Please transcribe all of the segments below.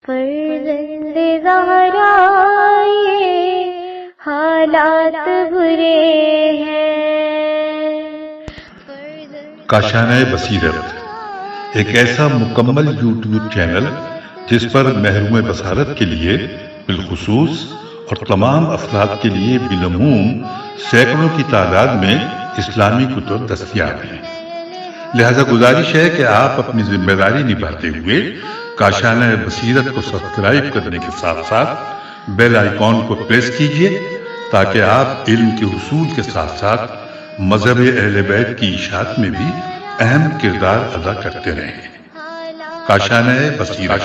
فرزند زہرا یہ حالات برے ہیں۔ کاشانہ بصیرت ایک ایسا مکمل یوٹیوب چینل جس پر محروم بصارت کے لیے بالخصوص اور تمام افراد کے لیے بالعموم سینکڑوں کی تعداد میں اسلامی کتب دستیاب ہیں۔ لہذا گزارش ہے کہ آپ اپنی ذمہ داری نبھاتے ہوئے کاشانہ بصیرت کو سبسکرائب کرنے کے ساتھ ساتھ بیل آئیکن کو پریس کیجئے تاکہ آپ علم کے حصول کے ساتھ ساتھ مذہب اہل بیت کی اشاعت میں بھی اہم کردار ادا کرتے رہیں۔ کاشانہ بصیرت۔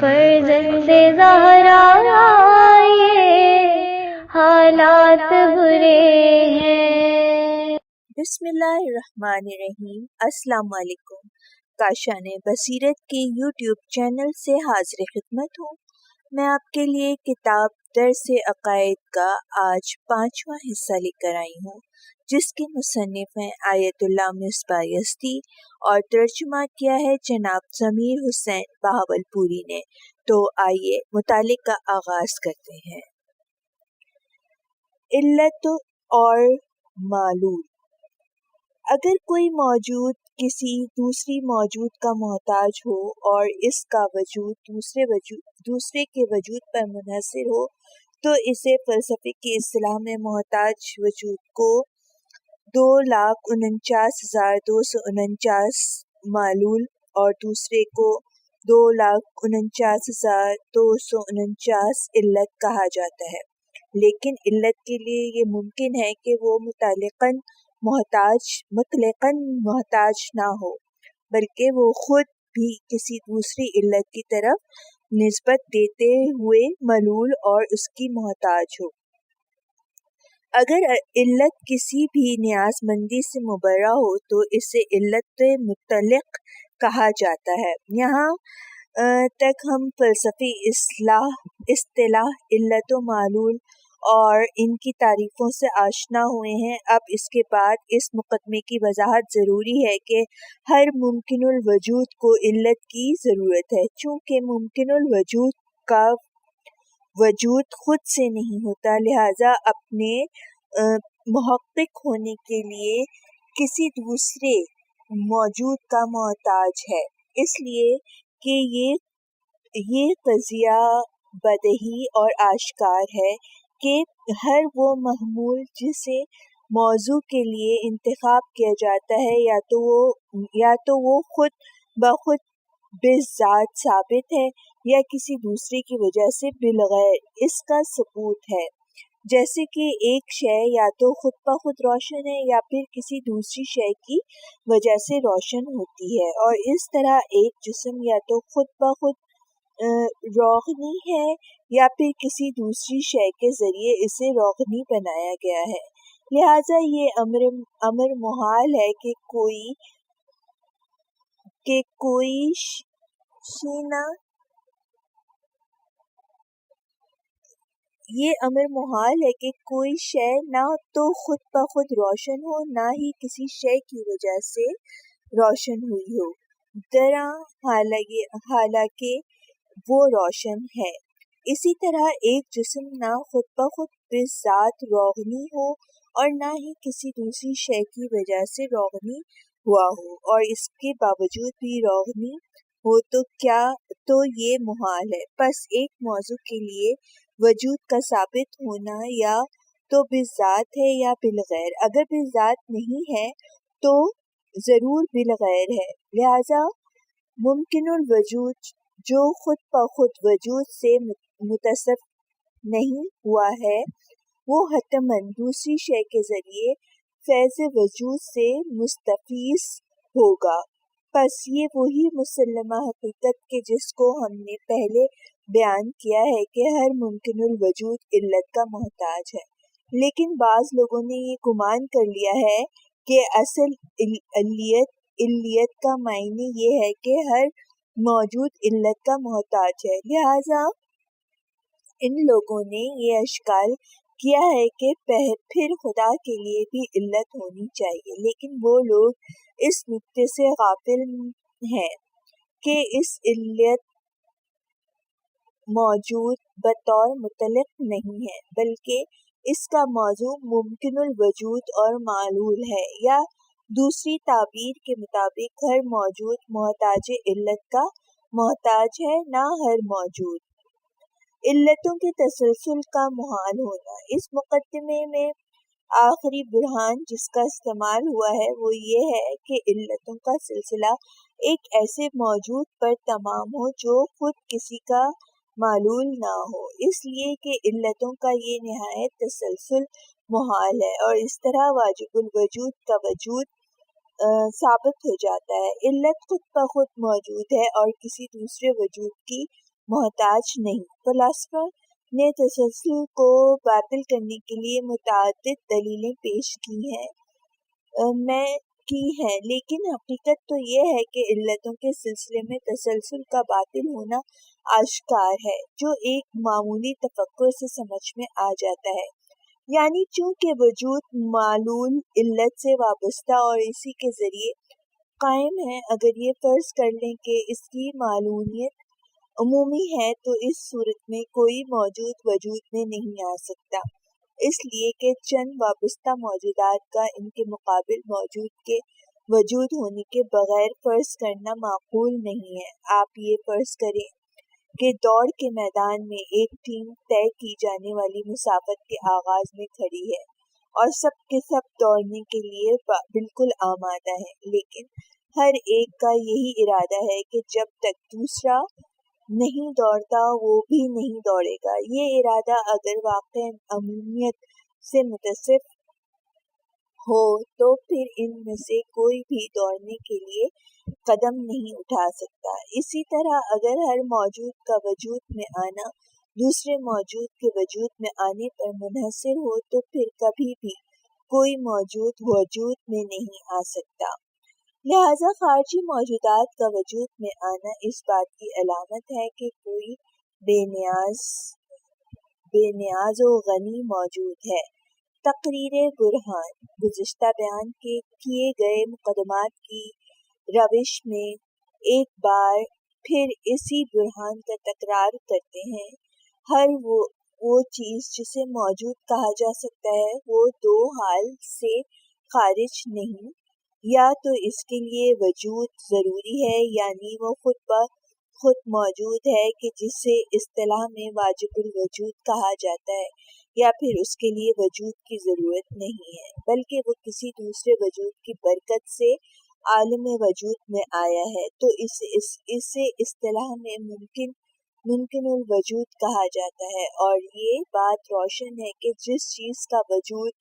فرزند زہرا یہ حالات برے ہیں۔ بسم اللہ الرحمن الرحیم۔ السلام علیکم۔ کاشانہ بصیرت کے یوٹیوب چینل سے حاضر خدمت ہوں۔ میں آپ کے لیے کتاب درس عقائد کا آج 5واں حصہ لے کر آئی ہوں، جس کے مصنف ہیں آیت اللہ مصباح یزدی اور ترجمہ کیا ہے جناب ضمیر حسین بہاولپوری نے۔ تو آئیے مطالعے کا آغاز کرتے ہیں۔ علت اور معلول۔ اگر کوئی موجود کسی دوسری موجود کا محتاج ہو اور اس کا وجود دوسرے کے وجود پر منحصر ہو تو اسے فلسفے کی اصطلاح میں محتاج وجود کو 2,49,249 معلول اور دوسرے کو 2,49,249 علت کہا جاتا ہے۔ لیکن علت کے لیے یہ ممکن ہے کہ وہ مطلقاً محتاج نہ ہو، بلکہ وہ خود بھی کسی دوسری علت کی طرف نسبت دیتے ہوئے معلول اور اس کی محتاج ہو۔ اگر علت کسی بھی نیاز مندی سے مبرہ ہو تو اسے علت مطلق کہا جاتا ہے۔ یہاں تک ہم فلسفی اصطلاح علت و معلول اور ان کی تعریفوں سے آشنا ہوئے ہیں۔ اب اس کے بعد اس مقدمے کی وضاحت ضروری ہے کہ ہر ممکن الوجود کو علت کی ضرورت ہے۔ چونکہ ممکن الوجود کا وجود خود سے نہیں ہوتا، لہذا اپنے محقق ہونے کے لیے کسی دوسرے موجود کا محتاج ہے، اس لیے کہ یہ قضیہ بدیہی اور آشکار ہے کہ ہر وہ محمول جسے موضوع کے لیے انتخاب کیا جاتا ہے یا تو وہ خود بخود بذات ثابت ہے یا کسی دوسرے کی وجہ سے بالغیر اس کا ثبوت ہے، جیسے کہ ایک شے یا تو خود بخود روشن ہے یا پھر کسی دوسری شے کی وجہ سے روشن ہوتی ہے، اور اس طرح ایک جسم یا تو خود بخود روغنی ہے یا پھر کسی دوسری شے کے ذریعے اسے روغنی بنایا گیا ہے۔ لہذا یہ امر محال ہے کہ کوئی شے نہ تو خود بخود روشن ہو نہ ہی کسی شے کی وجہ سے روشن ہوئی ہو، درا حالانکہ وہ روشن ہے۔ اسی طرح ایک جسم نہ خود بخود بذات روغنی ہو اور نہ ہی کسی دوسری شے کی وجہ سے روغنی ہوا ہو، اور اس کے باوجود بھی روغنی ہو تو یہ محال ہے۔ پس ایک موضوع کے لیے وجود کا ثابت ہونا یا تو بذات ہے یا بالغیر، اگر بذات نہیں ہے تو ضرور بالغیر ہے۔ لہذا ممکن الوجود جو خود بخود وجود سے متصف نہیں ہوا ہے وہ حتماً دوسری شے کے ذریعے فیض وجود سے مستفیض ہوگا۔ پس یہ وہی مسلمہ حقیقت کہ جس کو ہم نے پہلے بیان کیا ہے کہ ہر ممکن الوجود علت کا محتاج ہے، لیکن بعض لوگوں نے یہ گمان کر لیا ہے کہ اصل علیت کا معنی یہ ہے کہ ہر موجود علت کا محتاج ہے۔ لہذا ان لوگوں نے یہ اشکال کیا ہے کہ پھر خدا کے لیے بھی علت ہونی چاہیے، لیکن وہ لوگ اس نکتے سے غافل ہیں کہ اس علت موجود بطور مطلق نہیں ہے، بلکہ اس کا موضوع ممکن الوجود اور معلول ہے، یا دوسری تعبیر کے مطابق ہر موجود محتاج علت کا محتاج ہے، نہ ہر موجود۔ علتوں کے تسلسل کا محال ہونا۔ اس مقدمے میں آخری برہان جس کا استعمال ہوا ہے وہ یہ ہے کہ علتوں کا سلسلہ ایک ایسے موجود پر تمام ہو جو خود کسی کا معلول نہ ہو، اس لیے کہ علتوں کا یہ نہایت تسلسل محال ہے، اور اس طرح واجب الوجود کا وجود ثابت ہو جاتا ہے۔ علت خود بخود موجود ہے اور کسی دوسرے وجود کی محتاج نہیں۔ فلاسفہ نے تسلسل کو باطل کرنے کے لیے متعدد دلیلیں پیش کی ہیں، لیکن حقیقت تو یہ ہے کہ علتوں کے سلسلے میں تسلسل کا باطل ہونا آشکار ہے، جو ایک معمولی تفکر سے سمجھ میں آ جاتا ہے۔ یعنی چونکہ وجود معلول علت سے وابستہ اور اسی کے ذریعے قائم ہے، اگر یہ فرض کر لیں کہ اس کی معلولیت عمومی ہے تو اس صورت میں کوئی موجود وجود میں نہیں آ سکتا، اس لیے کہ چند وابستہ موجودات کا ان کے مقابل موجود کے وجود ہونے کے بغیر فرض کرنا معقول نہیں ہے۔ آپ یہ فرض کریں کہ دوڑ کے میدان میں ایک ٹیم طے کی جانے والی مسافت کے آغاز میں کھڑی ہے اور سب کے سب دوڑنے کے لیے بالکل آمادہ ہیں، لیکن ہر ایک کا یہی ارادہ ہے کہ جب تک دوسرا نہیں دوڑتا وہ بھی نہیں دوڑے گا۔ یہ ارادہ اگر واقع عمومیت سے متصف ہو تو پھر ان میں سے کوئی بھی دوڑنے کے لیے قدم نہیں اٹھا سکتا۔ اسی طرح اگر ہر موجود کا وجود میں آنا دوسرے موجود کے وجود میں آنے پر منحصر ہو تو پھر کبھی بھی کوئی موجود وجود میں نہیں آ سکتا۔ لہذا خارجی موجودات کا وجود میں آنا اس بات کی علامت ہے کہ کوئی بے نیاز و غنی موجود ہے۔ تقریر برہان۔ گزشتہ بیان کیے گئے مقدمات کی روش میں ایک بار پھر اسی برہان کا تکرار کرتے ہیں۔ ہر وہ چیز جسے موجود کہا جا سکتا ہے وہ دو حال سے خارج نہیں، یا تو اس کے لیے وجود ضروری ہے، یعنی وہ خود بخود موجود ہے کہ جسے اصطلاح میں واجب الوجود کہا جاتا ہے، یا پھر اس کے لیے وجود کی ضرورت نہیں ہے، بلکہ وہ کسی دوسرے وجود کی برکت سے عالم وجود میں آیا ہے، تو اسے اصطلاح میں ممکن الوجود کہا جاتا ہے۔ اور یہ بات روشن ہے کہ جس چیز کا وجود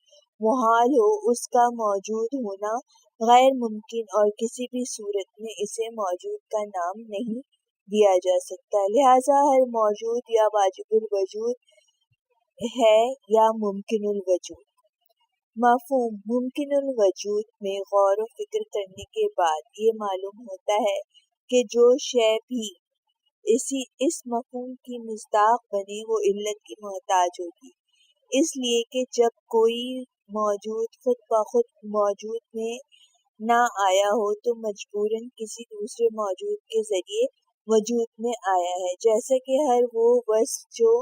محال ہو اس کا موجود ہونا غیر ممکن، اور کسی بھی صورت میں اسے موجود کا نام نہیں دیا جا سکتا۔ لہذا ہر موجود یا واجب الوجود ہے یا ممکن الوجود۔ مفہوم ممکن الوجود میں غور و فکر کرنے کے بعد یہ معلوم ہوتا ہے کہ جو شے بھی اس مفہوم کی مصداق بنے وہ علت کی محتاج ہوگی، اس لیے کہ جب کوئی موجود خود بخود موجود میں نہ آیا ہو تو مجبوراً کسی دوسرے موجود کے ذریعے وجود میں آیا ہے، جیسا کہ ہر وہ وصف جو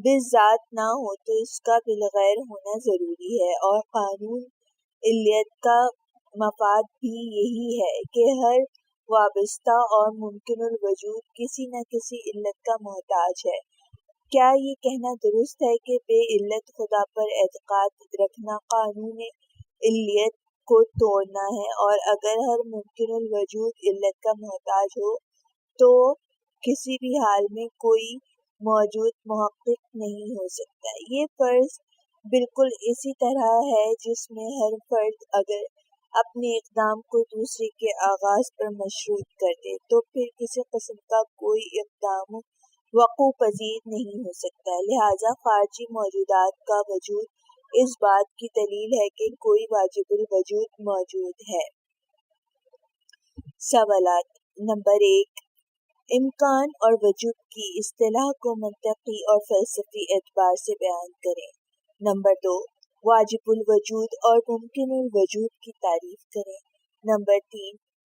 بالذات نہ ہو تو اس کا بالغیر ہونا ضروری ہے، اور قانون علت کا مفاد بھی یہی ہے کہ ہر وابستہ اور ممکن الوجود کسی نہ کسی علت کا محتاج ہے۔ کیا یہ کہنا درست ہے کہ بے علت خدا پر اعتقاد رکھنا قانون علت کو توڑنا ہے، اور اگر ہر ممکن الوجود علت کا محتاج ہو تو کسی بھی حال میں کوئی موجود محقق نہیں ہو سکتا؟ یہ فرض بالکل اسی طرح ہے جس میں ہر فرد اگر اپنے اقدام کو دوسرے کے آغاز پر مشروط کر دے تو پھر کسی قسم کا کوئی اقدام وقوع پذیر نہیں ہو سکتا۔ لہذا خارجی موجودات کا وجود اس بات کی دلیل ہے کہ کوئی واجب الوجود موجود ہے۔ سوالات۔ نمبر 1، امکان اور وجود کی اصطلاح کو منطقی اور فلسفی اعتبار سے بیان کریں۔ نمبر 2، واجب الوجود اور ممکن الوجود کی تعریف کریں۔ نمبر 3،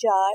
4,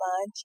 5,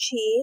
6,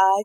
8,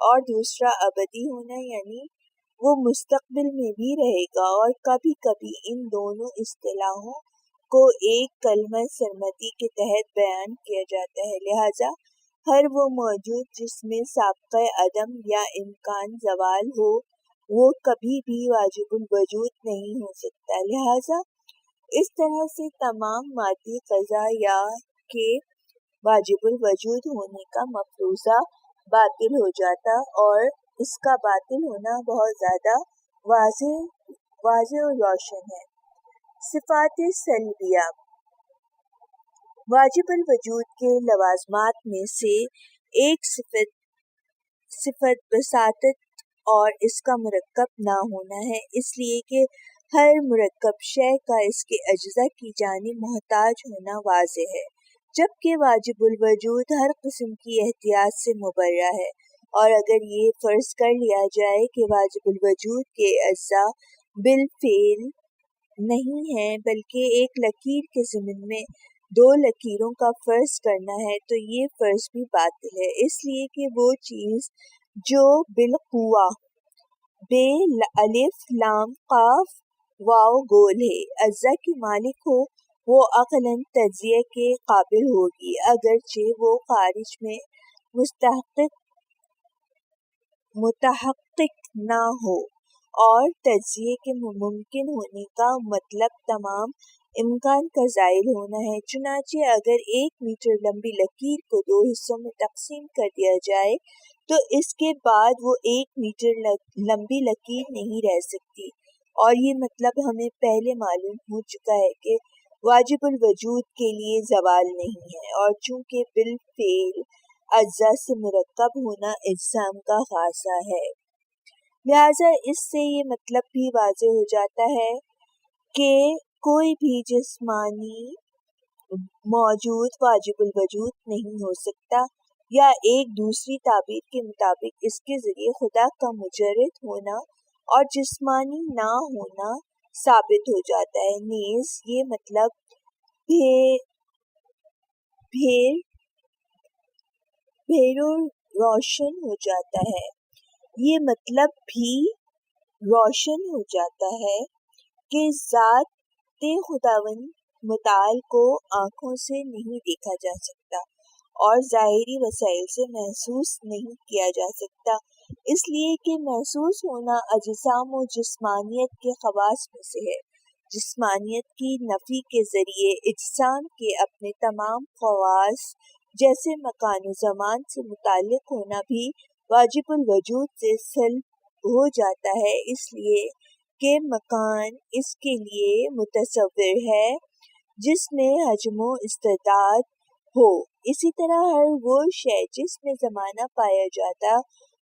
اور دوسرا ابدی ہونا یعنی وہ مستقبل میں بھی رہے گا، اور کبھی کبھی ان دونوں اصطلاحوں کو ایک کلمہ سرمدی کے تحت بیان کیا جاتا ہے۔ لہذا ہر وہ موجود جس میں سابقہ عدم یا امکان زوال ہو وہ کبھی بھی واجب الوجود نہیں ہو سکتا۔ لہذا اس طرح سے تمام مادی قضا یا کے واجب الوجود ہونے کا مفروضہ باطل ہو جاتا، اور اس کا باطل ہونا بہت زیادہ واضح اور روشن ہے۔ صفات سلبیہ۔ واجب الوجود کے لوازمات میں سے ایک صفت بساطت اور اس کا مرکب نہ ہونا ہے، اس لیے کہ ہر مرکب شے کا اس کے اجزاء کی جانب محتاج ہونا واضح ہے، جبکہ واجب الوجود ہر قسم کی احتیاط سے مبرہ ہے۔ اور اگر یہ فرض کر لیا جائے کہ واجب الوجود کے اجزاء بالفعل نہیں ہیں بلکہ ایک لکیر کے ضمن میں دو لکیروں کا فرض کرنا ہے، تو یہ فرض بھی باطل ہے، اس لیے کہ وہ چیز جو بالقوہ بے الف لام قاف واو گول ہے اجزاء کی مالک ہو، وہ عقلاً تجزیہ کے قابل ہوگی، اگرچہ وہ خارج میں متحقق نہ ہو۔ اور تجزیے کے ممکن ہونے کا مطلب تمام امکان کا زائل ہونا ہے۔ چنانچہ اگر 1 میٹر لمبی لکیر کو 2 حصوں میں تقسیم کر دیا جائے تو اس کے بعد وہ 1 میٹر لمبی لکیر نہیں رہ سکتی، اور یہ مطلب ہمیں پہلے معلوم ہو چکا ہے کہ واجب الوجود کے لیے زوال نہیں ہے، اور چونکہ بالفعل اجزاء سے مرکب ہونا اجسام کا خاصہ ہے، لہذا اس سے یہ مطلب بھی واضح ہو جاتا ہے کہ کوئی بھی جسمانی موجود واجب الوجود نہیں ہو سکتا، یا ایک دوسری تعبیر کے مطابق اس کے ذریعے خدا کا مجرد ہونا اور جسمانی نہ ہونا ثابت ہو جاتا ہے۔ نیز یہ مطلب بھیرو روشن ہو جاتا ہے، یہ مطلب بھی روشن ہو جاتا ہے کہ ذات خداوند متعال کو آنکھوں سے نہیں دیکھا جا سکتا اور ظاہری وسائل سے محسوس نہیں کیا جا سکتا، اس لیے کہ محسوس ہونا اجسام و جسمانیت کے خواص میں سے ہے۔ جسمانیت کی نفی کے ذریعے اجسام کے اپنے تمام خواص جیسے مکان و زمان سے متعلق ہونا بھی واجب الوجود سے سلب ہو جاتا ہے، اس لیے کہ مکان اس کے لیے متصور ہے جس میں حجم و استعداد ہو۔ اسی طرح ہر وہ شے جس میں زمانہ پایا جاتا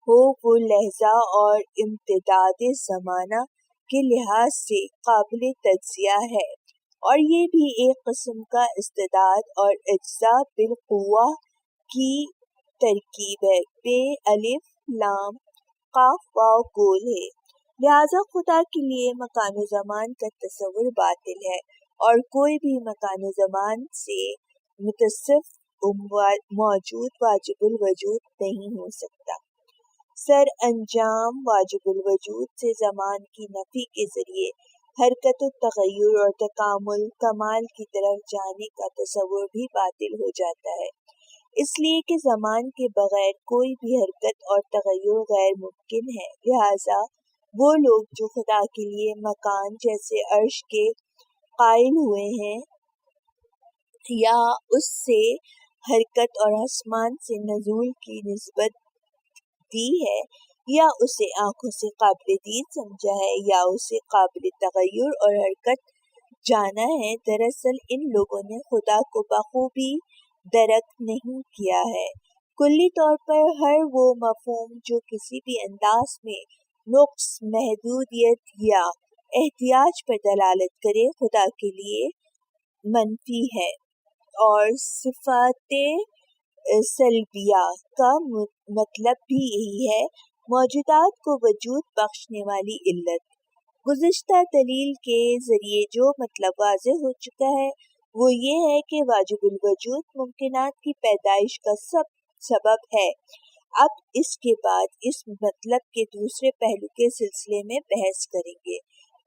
ہو وہ لحظہ اور امتداد زمانہ کے لحاظ سے قابل تجزیہ ہے، اور یہ بھی ایک قسم کا استعداد اور اجزاء بالقوہ کی ترکیب ہے، بے الف لام قاف واو گول ہے۔ لہذا خدا کے لیے مکان و زمان کا تصور باطل ہے، اور کوئی بھی مکان و زمان سے متصف موجود واجب الوجود نہیں ہو سکتا۔ سر انجام واجب الوجود سے زمان کی نفی کے ذریعے حرکت و تغیر اور تکامل کمال کی طرف جانے کا تصور بھی باطل ہو جاتا ہے، اس لیے کہ زمان کے بغیر کوئی بھی حرکت اور تغیر غیر ممکن ہے۔ لہذا وہ لوگ جو خدا کے لیے مکان جیسے عرش کے قائل ہوئے ہیں یا اس سے حرکت اور آسمان سے نزول کی نسبت دی ہے، یا اسے آنکھوں سے قابل دید سمجھا ہے، یا اسے قابل تغیر اور حرکت جانا ہے، دراصل ان لوگوں نے خدا کو بخوبی درک نہیں کیا ہے۔ کلی طور پر ہر وہ مفہوم جو کسی بھی انداز میں نقص، محدودیت یا احتیاج پر دلالت کرے خدا کے لیے منفی ہے، اور صفات سلبیہ کا مطلب بھی یہی ہے، موجودات کو وجود بخشنے والی علت۔ گزشتہ دلیل کے ذریعے جو مطلب واضح ہو چکا ہے وہ یہ ہے کہ واجب الوجود ممکنات کی پیدائش کا سبب ہے، اب اس کے بعد اس مطلب کے دوسرے پہلو کے سلسلے میں بحث کریں گے۔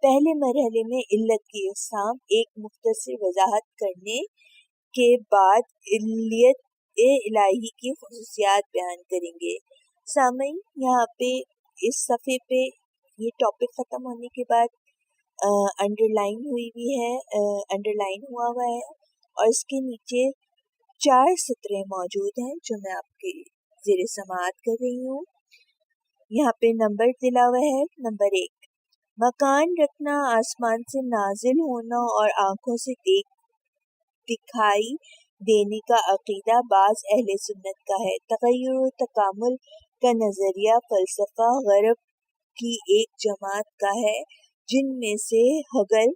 پہلے مرحلے میں علت کی اقسام ایک مختصر وضاحت کرنے کے بعد علت الہی کی خصوصیات بیان کریں گے۔ سامعین، یہاں پہ اس صفحے پہ یہ ٹاپک ختم ہونے کے بعد انڈر لائن ہوا ہے اور اس کے نیچے 4 سطریں موجود ہیں جو میں آپ کے زیر سماعت کر رہی ہوں۔ یہاں پہ نمبر دلا ہوا ہے۔ نمبر 1، مکان رکھنا، آسمان سے نازل ہونا اور آنکھوں سے دکھائی دینے کا عقیدہ بعض اہل سنت کا ہے۔ تغیر و تکامل کا نظریہ فلسفہ غرب کی ایک جماعت کا ہے جن میں سے ہگل،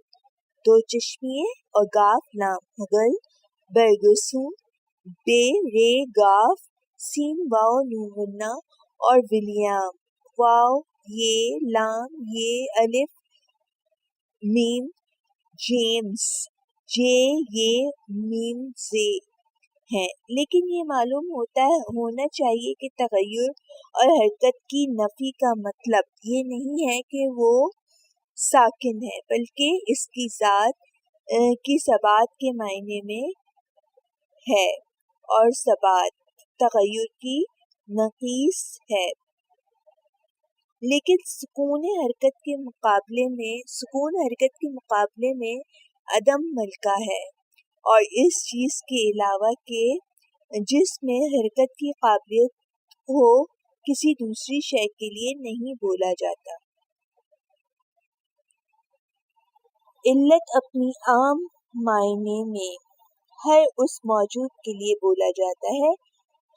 دو چشمیے اور گاف لام ہگل، برگسون، بے رے گاف، سین واو نون غنہ اور ولیم واو یہ لام یہ الف میم جیمز جے یہ میم زے ہیں۔ لیکن یہ معلوم ہونا چاہیے کہ تغیر اور حرکت کی نفی کا مطلب یہ نہیں ہے کہ وہ ساکن ہے، بلکہ اس کی ذات کی ثبات کے معنی میں ہے، اور ثبات تغیر کی نقیض ہے۔ لیکن سکون حرکت کے مقابلے میں عدم ملکہ ہے، اور اس چیز کے علاوہ کہ جس میں حرکت کی قابلیت ہو کسی دوسری شے کے لیے نہیں بولا جاتا۔ علت اپنی عام معنی میں ہر اس موجود کے لیے بولا جاتا ہے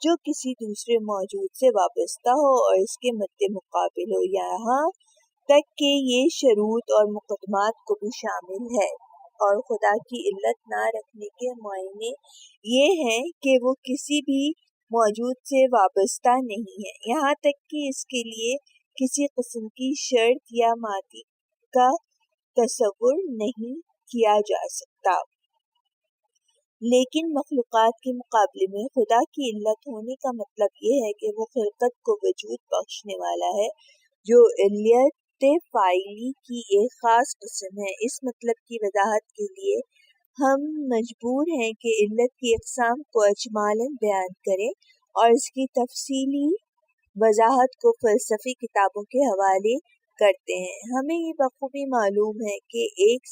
جو کسی دوسرے موجود سے وابستہ ہو اور اس کے مد مقابل ہو، یہاں تک کہ یہ شروط اور مقدمات کو بھی شامل ہے۔ اور خدا کی علت نہ رکھنے کے معنی یہ ہیں کہ وہ کسی بھی موجود سے وابستہ نہیں ہے، یہاں تک کہ اس کے لیے کسی قسم کی شرط یا ماضی کا تصور نہیں کیا جا سکتا۔ لیکن مخلوقات کے مقابلے میں خدا کی علت ہونے کا مطلب یہ ہے کہ وہ خلقت کو وجود بخشنے والا ہے، جو علت فاعلی کی ایک خاص قسم ہے۔ اس مطلب کی وضاحت کے لیے ہم مجبور ہیں کہ علت کی اقسام کو اجمالاً بیان کریں اور اس کی تفصیلی وضاحت کو فلسفی کتابوں کے حوالے کرتے ہیں۔ ہمیں یہ بخوبی معلوم ہے کہ ایک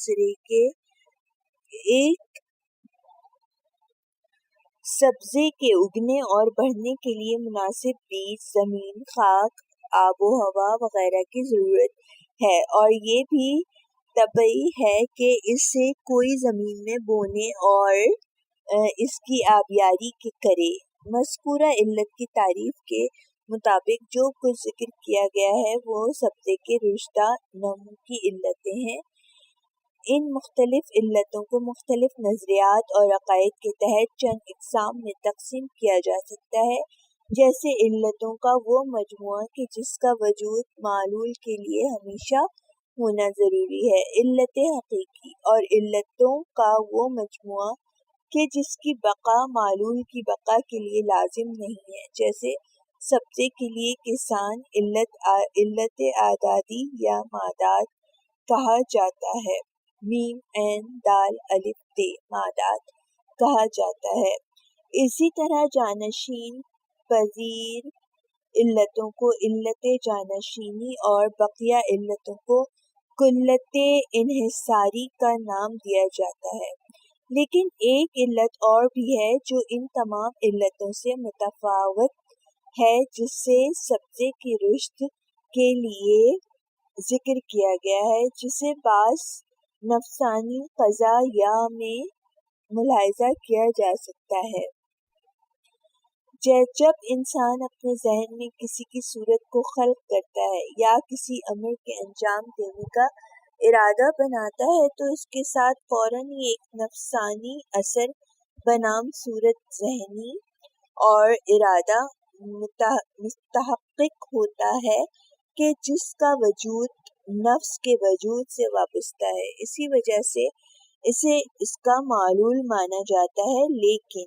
سبزے کے اگنے اور بڑھنے کے لیے مناسب بیج، زمین، خاک، آب و ہوا وغیرہ کی ضرورت ہے، اور یہ بھی طبیعی ہے کہ اسے کوئی زمین میں بونے اور اس کی آبیاری کرے۔ مذکورہ علت کی تعریف کے مطابق جو کچھ ذکر کیا گیا ہے وہ سبزے کے رشدہ نمو کی علتیں ہیں۔ ان مختلف علتوں کو مختلف نظریات اور عقائد کے تحت چند اقسام میں تقسیم کیا جا سکتا ہے، جیسے علتوں کا وہ مجموعہ کہ جس کا وجود معلول کے لیے ہمیشہ ہونا ضروری ہے، علت حقیقی، اور علتوں کا وہ مجموعہ کہ جس کی بقا معلول کی بقا کے لیے لازم نہیں ہے، جیسے سبزے کے لیے کسان علت اعدادی یا مادات کہا جاتا ہے، میم عین دال الف ت مادات کہا جاتا ہے۔ اسی طرح جانشین پذیر علتوں کو علت جانشینی اور بقیہ علتوں کو کلت انحصاری کا نام دیا جاتا ہے۔ لیکن ایک علت اور بھی ہے جو ان تمام علتوں سے متفاوت ہے، جسے سبزے کی رشد کے لیے ذکر کیا گیا ہے، جسے بعض نفسانی قضا یا میں ملاحظہ کیا جا سکتا ہے۔ جب انسان اپنے ذہن میں کسی کی صورت کو خلق کرتا ہے یا کسی امر کے انجام دینے کا ارادہ بناتا ہے تو اس کے ساتھ فوراً ہی ایک نفسانی اثر بنام صورت ذہنی اور ارادہ متحقق ہوتا ہے کہ جس کا وجود نفس کے وجود سے وابستہ ہے، اسی وجہ سے اسے اس کا معلول مانا جاتا ہے۔ لیکن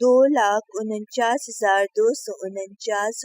2,49,249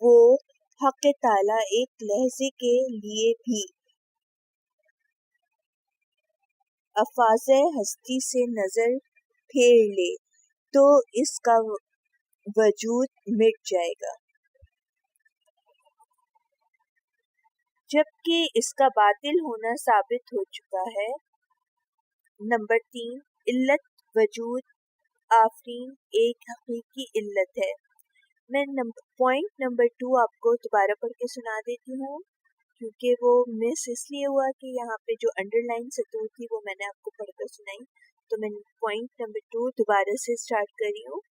وہ حق تعالی ایک لحظے کے لیے بھی افاظ ہستی سے نظر پھیر لے تو اس کا وجود مٹ جائے گا، جبکہ اس کا باطل ہونا ثابت ہو چکا ہے۔ نمبر 3، علت وجود آفرین ایک حقیقی علت ہے۔ میں پوائنٹ نمبر 2 آپ کو دوبارہ پڑھ کے سنا دیتی ہوں، کیونکہ وہ مس اس لیے ہوا کہ یہاں پہ جو انڈر لائن سطور تھی وہ میں نے آپ کو پڑھ کر سنائی، تو میں پوائنٹ نمبر 2 دوبارہ سے سٹارٹ کر رہی ہوں۔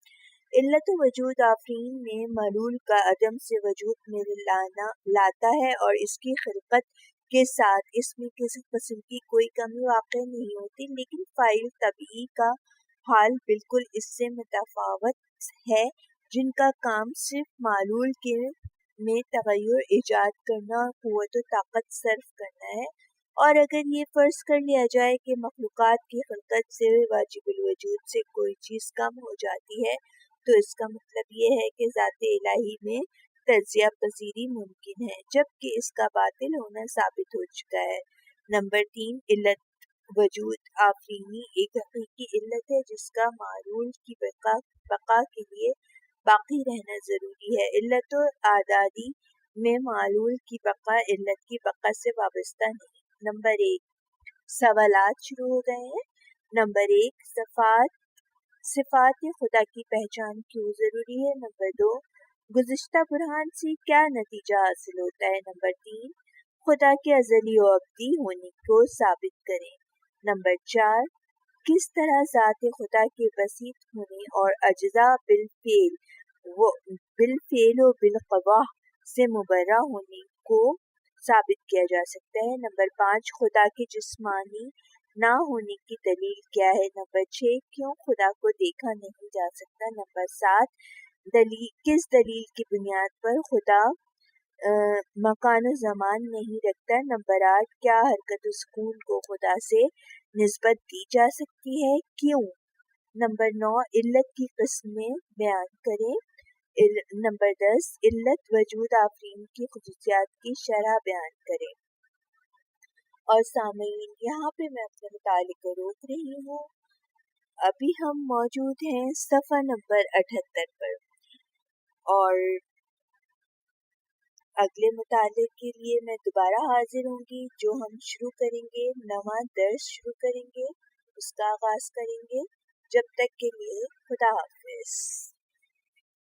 علت وجود آفرین میں معلول کا عدم سے وجود میں لاتا ہے اور اس کی خلقت کے ساتھ اس میں کسی قسم کی کوئی کمی واقع نہیں ہوتی، لیکن فاعل طبعی کا حال بالکل اس سے متفاوت ہے، جن کا کام صرف معلول کے میں تغیر ایجاد کرنا، قوت و طاقت صرف کرنا ہے۔ اور اگر یہ فرض کر لیا جائے کہ مخلوقات کی خلقت سے واجب الوجود سے کوئی چیز کم ہو جاتی ہے، تو اس کا مطلب یہ ہے کہ ذات الہی میں تجزیہ پذیری ممکن ہے، جبکہ اس کا باطل ہونا ثابت ہو چکا ہے۔ نمبر 3، علت وجود آفرینی ایک حقیقی علت ہے جس کا معلول کی بقا کے لیے باقی رہنا ضروری ہے۔ علت و اعدادی میں معلول کی بقا علت کی بقا سے وابستہ نہیں۔ نمبر 1، سوالات شروع ہو گئے ہیں۔ نمبر 1، صفات خدا کی پہچان کیوں ضروری ہے؟ نمبر 2، گزشتہ برہان سے کیا نتیجہ حاصل ہوتا ہے؟ نمبر 3، خدا کے ازلی و ابدی ہونے کو ثابت کریں۔ نمبر 4، کس طرح ذات خدا کے بسیط ہونے اور اجزاء بالفعل و بالقواہ سے مبرہ ہونے کو ثابت کیا جا سکتا ہے۔ نمبر 5، خدا کے جسمانی نہ ہونے کی دلیل کیا ہے؟ نمبر 6، کیوں خدا کو دیکھا نہیں جا سکتا؟ نمبر 7، کس دلیل کی بنیاد پر خدا مکان و زمان نہیں رکھتا؟ نمبر 8، کیا حرکت و سکون کو خدا سے نسبت دی جا سکتی ہے؟ کیوں؟ نمبر 9، علت کی قسمیں بیان کریں۔ نمبر 10، علت وجود آفرین کی خصوصیات کی شرح بیان کریں۔ اور سامعین، یہاں پہ میں اپنے مطالعے کو روک رہی ہوں۔ ابھی ہم موجود ہیں صفحہ نمبر 78 پر، اور اگلے مطالعے کے لیے میں دوبارہ حاضر ہوں گی، جو ہم شروع کریں گے، نواں درس شروع کریں گے، اس کا آغاز کریں گے۔ جب تک کے لیے خدا حافظ۔